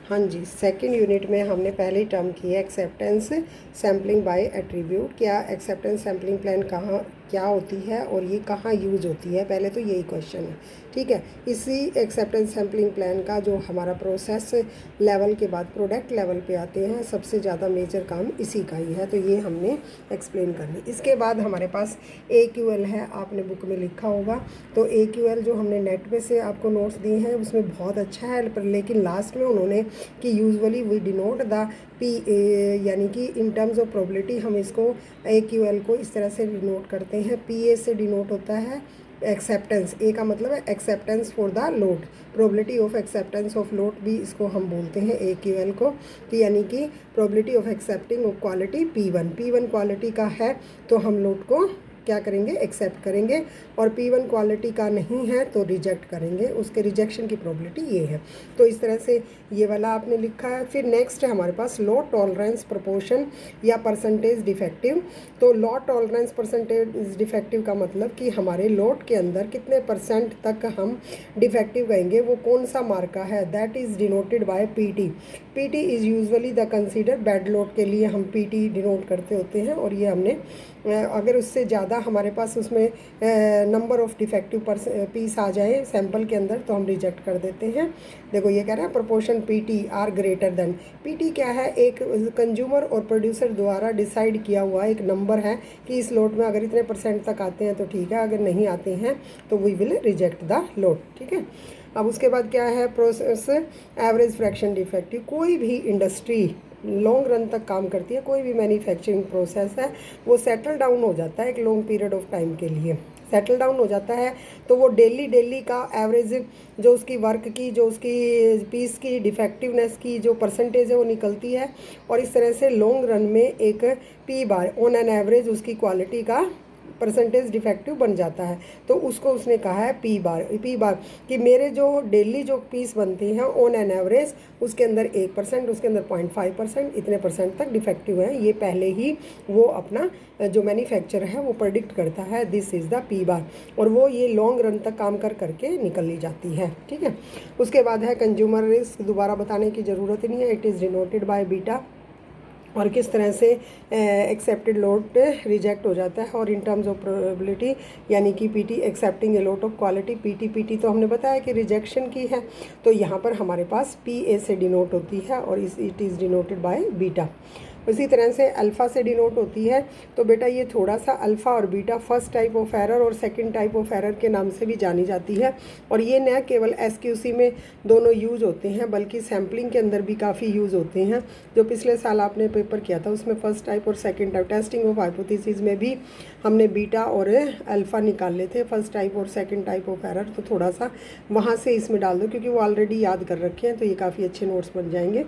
हाँ जी, second unit में हमने पहली टर्म की है एक्सेप्टेंस सैम्पलिंग बाय एट्रीब्यूट। क्या एक्सेप्टेंस सैम्पलिंग प्लान कहाँ क्या होती है और ये कहाँ यूज़ होती है, पहले तो यही क्वेश्चन है। ठीक है, इसी एक्सेप्टेंस सैम्पलिंग प्लान का जो हमारा प्रोसेस लेवल के बाद प्रोडक्ट लेवल पे आते हैं, सबसे ज़्यादा मेजर काम इसी का ही है, तो ये हमने एक्सप्लेन कर ली। इसके बाद हमारे पास AQL है, आपने बुक में लिखा होगा। तो AQL जो हमने नेट पे से आपको नोट्स दिए हैं उसमें बहुत अच्छा है, पर लेकिन लास्ट में उन्होंने कि usually we denote the P यानी कि इन टर्म्स ऑफ प्रोबेबिलिटी हम इसको AQL को इस तरह से डिनोट करते हैं। PA से डिनोट होता है एक्सेप्टेंस, ए का मतलब है acceptance for the load, probability of acceptance of load भी इसको हम बोलते हैं AQL को, कि यानी कि probability of accepting of quality P1 quality का है तो हम लोड को क्या करेंगे, एक्सेप्ट करेंगे, और P1 क्वालिटी का नहीं है तो रिजेक्ट करेंगे, उसके रिजेक्शन की प्रोबेबिलिटी ये है। तो इस तरह से ये वाला आपने लिखा है। फिर नेक्स्ट है हमारे पास लॉ टॉलरेंस प्रोपोर्शन या परसेंटेज डिफेक्टिव। तो लॉ टॉलरेंस परसेंटेज डिफेक्टिव का मतलब कि हमारे लोड के अंदर कितने परसेंट तक हम डिफेक्टिव कहेंगे, वो कौन सा मार्का है, that is denoted by PT। PT is usually the consider bed load के लिए हम PT डिनोट करते होते हैं, और ये हमने अगर उससे ज़्यादा हमारे पास उसमें नंबर ऑफ डिफेक्टिव पीस आ जाए सैंपल के अंदर तो हम रिजेक्ट कर देते हैं। देखो ये कह रहा है proportion PT are greater than. PT क्या है, एक कंज्यूमर और प्रोड्यूसर द्वारा डिसाइड किया हुआ एक नंबर है कि इस लोड में अगर इतने परसेंट तक आते हैं तो ठीक है, अगर नहीं आते हैं तो we will reject the lot. ठीक है, अब उसके बाद क्या है, प्रोसेस एवरेज फ्रैक्शन डिफेक्टिव। कोई भी इंडस्ट्री लॉन्ग रन तक काम करती है, कोई भी मैन्युफैक्चरिंग प्रोसेस है वो सेटल डाउन हो जाता है एक लॉन्ग पीरियड ऑफ टाइम के लिए, सेटल डाउन हो जाता है, तो वो डेली का एवरेज जो उसकी वर्क की, जो उसकी पीस की डिफेक्टिवनेस की जो परसेंटेज है वो निकलती है, और इस तरह से लॉन्ग रन में एक P ऑन एन एवरेज उसकी क्वालिटी का परसेंटेज डिफेक्टिव बन जाता है। तो उसको उसने कहा है P कि मेरे जो डेली जो पीस बनती हैं ऑन एन एवरेज उसके अंदर 1%, उसके अंदर 0.5%, इतने परसेंट तक डिफेक्टिव हैं, ये पहले ही वो अपना जो मैन्युफैक्चर है वो प्रेडिक्ट करता है, दिस इज़ द P, और वो ये लॉन्ग रन तक काम करके निकल ली जाती है। ठीक है, उसके बाद है कंज्यूमर रिस्क, दोबारा बताने की ज़रूरत नहीं है, it is denoted by beta, और किस तरह से एक्सेप्टेड लोड रिजेक्ट हो जाता है, और इन टर्म्स ऑफ प्रोबेबिलिटी यानी कि PT accepting a load of quality PT तो हमने बताया कि रिजेक्शन की है, तो यहाँ पर हमारे पास PA से डिनोट होती है और it is denoted by beta. उसी तरह से अल्फ़ा से डिनोट होती है, तो बेटा ये थोड़ा सा अल्फ़ा और beta first type of error और सेकंड टाइप ऑफ एरर के नाम से भी जानी जाती है, और ये न केवल SQC में दोनों यूज़ होते हैं बल्कि सैम्पलिंग के अंदर भी काफ़ी यूज़ होते हैं। जो पिछले साल आपने पेपर किया था उसमें फर्स्ट टाइप और second type testing of hypothesis में भी हमने बीटा और अल्फ़ा निकाल लेते थे, फर्स्ट टाइप और सेकंड टाइप ऑफ एरर, तो थोड़ा सा वहाँ से इसमें डाल दो क्योंकि वो ऑलरेडी याद कर रखे हैं, तो ये काफ़ी अच्छे नोट्स बन जाएंगे।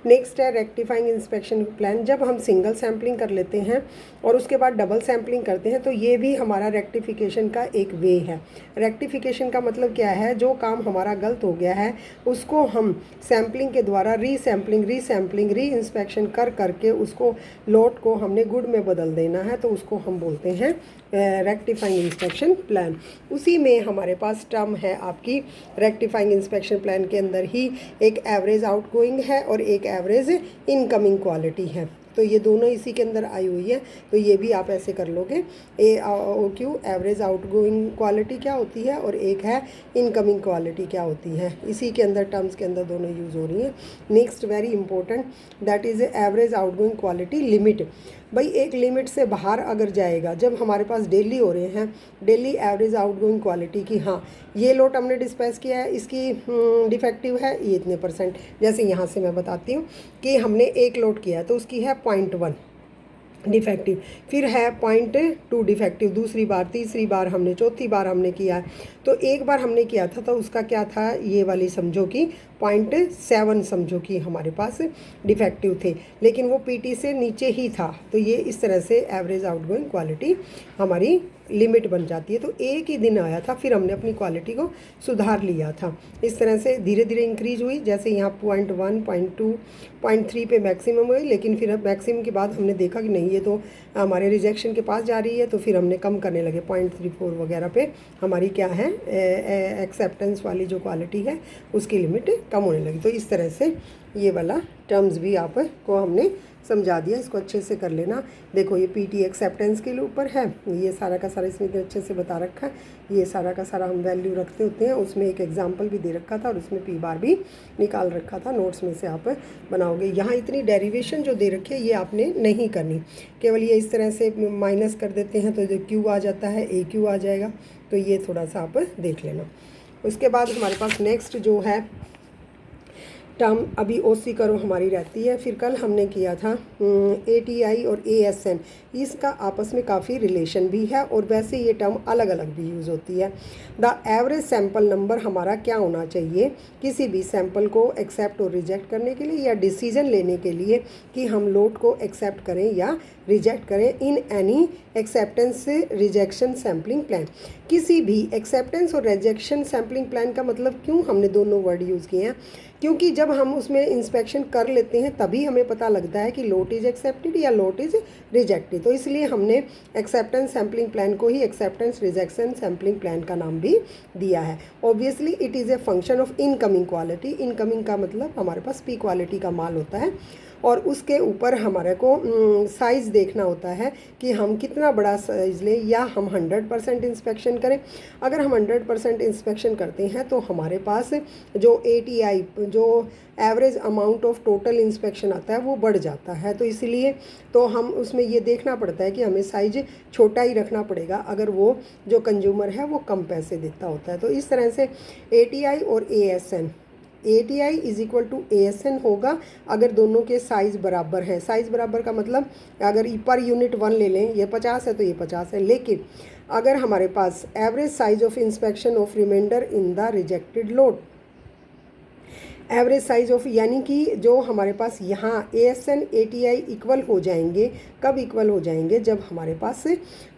नेक्स्ट है रेक्टिफाइंग इंस्पेक्शन प्लान। जब हम सिंगल सैम्पलिंग कर लेते हैं और उसके बाद डबल सैम्पलिंग करते हैं तो ये भी हमारा रेक्टिफिकेशन का एक वे है। रेक्टिफिकेशन का मतलब क्या है, जो काम हमारा गलत हो गया है उसको हम सैम्पलिंग के द्वारा रीसैम्पलिंग री इंस्पेक्शन करके उसको लोड को हमने गुड में बदल देना है, तो उसको हम बोलते हैं रेक्टिफाइंग इंस्पेक्शन प्लान। उसी में हमारे पास टर्म है आपकी रेक्टिफाइंग इंस्पेक्शन प्लान के अंदर ही एक एवरेज आउटगोइंग है और एक एवरेज इनकमिंग क्वालिटी है, तो ये दोनों इसी के अंदर आई हुई है, तो ये भी आप ऐसे कर लोगे। AOQ एवरेज आउटगोइंग क्वालिटी क्या होती है और एक है इनकमिंग क्वालिटी क्या होती है, इसी के अंदर टर्म्स के अंदर दोनों यूज़ हो रही हैं। Next very important that is average outgoing quality limit. भाई एक लिमिट से बाहर अगर जाएगा, जब हमारे पास डेली हो रहे हैं डेली एवरेज आउटगोइंग क्वालिटी की, हाँ ये लोट हमने डिस्पैच किया है, इसकी डिफेक्टिव है ये इतने परसेंट, जैसे यहाँ से मैं बताती हूँ कि हमने एक लोट किया है तो उसकी है 0.1 डिफेक्टिव, फिर है 0.2 डिफेक्टिव, दूसरी बार, तीसरी बार हमने, चौथी बार हमने किया है, तो एक बार हमने किया था तो उसका क्या था, ये वाली समझो कि 0.7 समझो कि हमारे पास डिफेक्टिव थे, लेकिन वो PT से नीचे ही था, तो ये इस तरह से एवरेज आउटगोइंग क्वालिटी हमारी लिमिट बन जाती है। तो एक ही दिन आया था फिर हमने अपनी क्वालिटी को सुधार लिया था, इस तरह से धीरे धीरे इंक्रीज हुई, जैसे यहाँ 0.1 0.2 0.3 पे मैक्सिमम हुई, लेकिन फिर मैक्सिमम के बाद हमने देखा कि नहीं ये तो हमारे रिजेक्शन के पास जा रही है, तो फिर हमने कम करने लगे, 0.34 वगैरह पे हमारी क्या है एक्सेप्टेंस वाली जो क्वालिटी है उसकी लिमिट कम होने लगी। तो इस तरह से ये वाला टर्म्स भी आपको हमने समझा दिया, इसको अच्छे से कर लेना। देखो ये पीटी एक्सेप्टेंस के ऊपर है, ये सारा का सारा इसमें अच्छे से बता रखा है, ये सारा का सारा हम वैल्यू रखते होते हैं। उसमें एक एग्जांपल भी दे रखा था और उसमें पी बार भी निकाल रखा था, नोट्स में से आप बनाओगे। यहाँ इतनी डेरिवेशन जो दे रखी है ये आपने नहीं करनी, केवल ये इस तरह से माइनस कर देते हैं तो जो क्यू आ जाता है ए क्यू आ जाएगा, तो ये थोड़ा सा आप देख लेना। उसके बाद हमारे पास नेक्स्ट जो है टर्म अभी ओसी करो हमारी रहती है। फिर कल हमने किया था एटीआई और एएसएन, इसका आपस में काफ़ी रिलेशन भी है और वैसे ये टर्म अलग अलग भी यूज़ होती है। द एवरेज सैंपल नंबर हमारा क्या होना चाहिए किसी भी सैंपल को एक्सेप्ट और रिजेक्ट करने के लिए या डिसीजन लेने के लिए कि हम लोड को एक्सेप्ट करें या रिजेक्ट करें in any acceptance rejection sampling plan. किसी भी एक्सेप्टेंस और रिजेक्शन सैम्पलिंग प्लान का मतलब क्यों हमने दोनों वर्ड यूज़ किए हैं, क्योंकि जब हम उसमें इंस्पेक्शन कर लेते हैं तभी हमें पता लगता है कि लोट इज़ एक्सेप्टेड या लोट इज़ रिजेक्टेड। तो इसलिए हमने एक्सेप्टेंस सैम्पलिंग प्लान को ही एक्सेप्टेंस रिजेक्शन सैम्पलिंग प्लान का नाम भी दिया है। Obviously it is a function of incoming quality. Incoming का मतलब हमारे पास पी क्वालिटी का माल होता है और उसके ऊपर हमारे को साइज़ देखना होता है कि हम कितना बड़ा साइज़ लें या हम 100% इंस्पेक्शन करें। अगर हम 100% इंस्पेक्शन करते हैं तो हमारे पास जो ATI जो average amount of total inspection आता है वो बढ़ जाता है। तो इसलिए तो हम उसमें ये देखना पड़ता है कि हमें साइज छोटा ही रखना पड़ेगा अगर वो जो कंज्यूमर है वो कम पैसे देता होता है। तो इस तरह से ATI और ASN, ATI is equal to ASN होगा अगर दोनों के साइज़ बराबर हैं। साइज़ बराबर का मतलब अगर पर यूनिट 1 ले लें, ये 50 है तो ये 50 है, लेकिन अगर हमारे पास average size of inspection of reminder in the rejected load, average size of यानी कि जो हमारे पास यहाँ ASN ATI इक्वल हो जाएंगे, कब इक्वल हो जाएंगे जब हमारे पास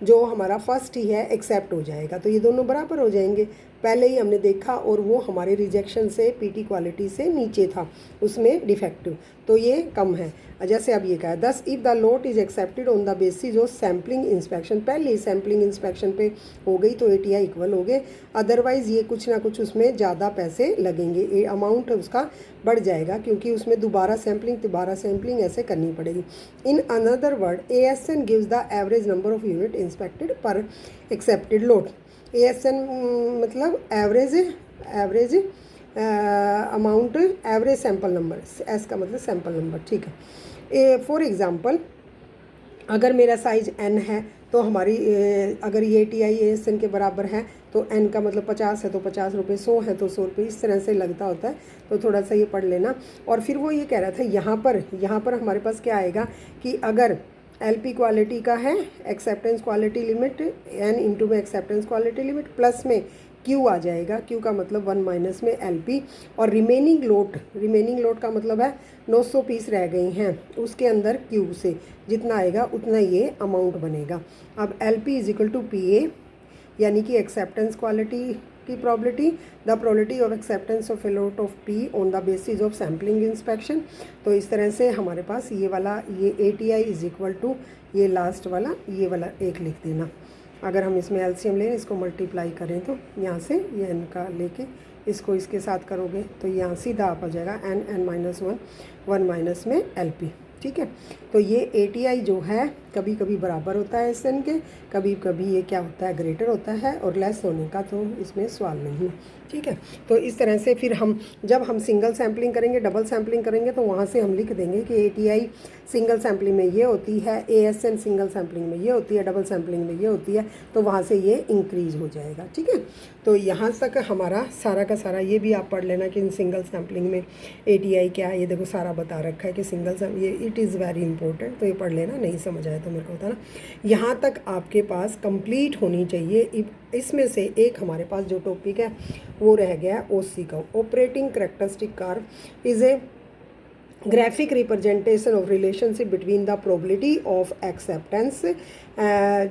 जो हमारा फर्स्ट ही है एक्सेप्ट हो जाएगा, तो ये दोनों बराबर हो जाएंगे। पहले ही हमने देखा और वो हमारे रिजेक्शन से पीटी क्वालिटी से नीचे था, उसमें डिफेक्टिव, तो ये कम है। जैसे अब ये कहा है दस if the lot is accepted on the basis of sampling inspection, पहले ही सैम्पलिंग इंस्पेक्शन पे हो गई तो ATI इक्वल हो गए, अदरवाइज़ ये कुछ ना कुछ उसमें ज़्यादा पैसे लगेंगे, ये अमाउंट उसका बढ़ जाएगा क्योंकि उसमें दोबारा सैम्पलिंग ऐसे करनी पड़ेगी। In another word ASN gives the average number of unit inspected पर एक्सेप्टेड लोड। ASN मतलब average amount, average sample number, S का मतलब सैंपल नंबर, ठीक है। फॉर एग्ज़ाम्पल अगर मेरा साइज़ n है तो हमारी अगर ये ATI ASN के बराबर है तो n का मतलब 50 है तो 50 रुपये, 100 है तो 100 रुपये, इस तरह से लगता होता है। तो थोड़ा सा ये पढ़ लेना। और फिर वो ये कह रहा था यहाँ पर हमारे पास क्या आएगा कि अगर LP क्वालिटी का है acceptance quality limit n into में एक्सेप्टेंस क्वालिटी लिमिट प्लस में Q आ जाएगा, Q का मतलब 1 माइनस में LP, और रिमेनिंग लोट का मतलब है 900 पीस रह गई हैं, उसके अंदर Q से जितना आएगा उतना ये अमाउंट बनेगा। अब LP is equal to PA यानी कि एक्सेप्टेंस क्वालिटी की probability, the probability of acceptance of a lot of P on the basis of sampling inspection. तो इस तरह से हमारे पास ये वाला ये ATI इज इक्वल टू ये लास्ट वाला ये वाला एक लिख देना। अगर हम इसमें LCM लें, इसको मल्टीप्लाई करें तो यहाँ से ये n का लेके इसको इसके साथ करोगे तो यहाँ सीधा आप आ जाएगा n माइनस 1 माइनस में LP, ठीक है। तो ये ATI जो है कभी कभी बराबर होता है SN के, कभी कभी ये क्या होता है ग्रेटर होता है, और लेस होने का तो इसमें सवाल नहीं है, ठीक है। तो इस तरह से फिर हम जब हम सिंगल सैम्पलिंग करेंगे, डबल सैम्पलिंग करेंगे तो वहाँ से हम लिख देंगे कि ATI सिंगल सैम्पलिंग में ये होती है, ASN सिंगल सैम्पलिंग में ये होती है, डबल सैम्पलिंग में ये होती है, तो वहाँ से ये इंक्रीज़ हो जाएगा, ठीक है। तो यहाँ तक हमारा सारा का सारा ये भी आप पढ़ लेना कि इन सिंगल सैम्पलिंग में ATI क्या है, ये देखो सारा बता रखा है कि सिंगल ये इट इज़ वेरी इंपॉर्टेंट, तो ये पढ़ लेना, नहीं समझ आया तो मेरे को बताना। यहाँ तक आपके पास कंप्लीट होनी चाहिए। इसमें से एक हमारे पास जो टॉपिक है वो रह गया OC का, operating characteristic curve is a graphic representation of relationship between the probability of acceptance,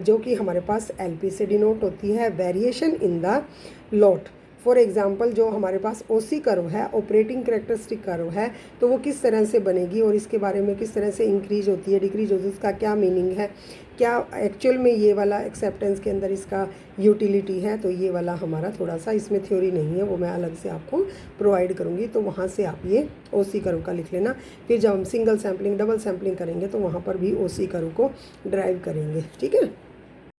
जो कि हमारे पास LP से डिनोट होती है, variation in the lot for example जो हमारे पास ओसी कर्व है, ऑपरेटिंग कैरेक्टरिस्टिक कर्व है, तो वो किस तरह से बनेगी और इसके बारे में किस तरह से इंक्रीज होती है, डिक्रीज होती है, उसका क्या मीनिंग है, क्या एक्चुअल में ये वाला एक्सेप्टेंस के अंदर इसका यूटिलिटी है। तो ये वाला हमारा थोड़ा सा इसमें थ्योरी नहीं है, वो मैं अलग से आपको प्रोवाइड करूँगी, तो वहाँ से आप ये ओसी कर्व का लिख लेना। फिर जब हम सिंगल सैम्पलिंग डबल सैम्पलिंग करेंगे तो वहाँ पर भी ओसी कर्व को ड्राइव करेंगे। ठीक है।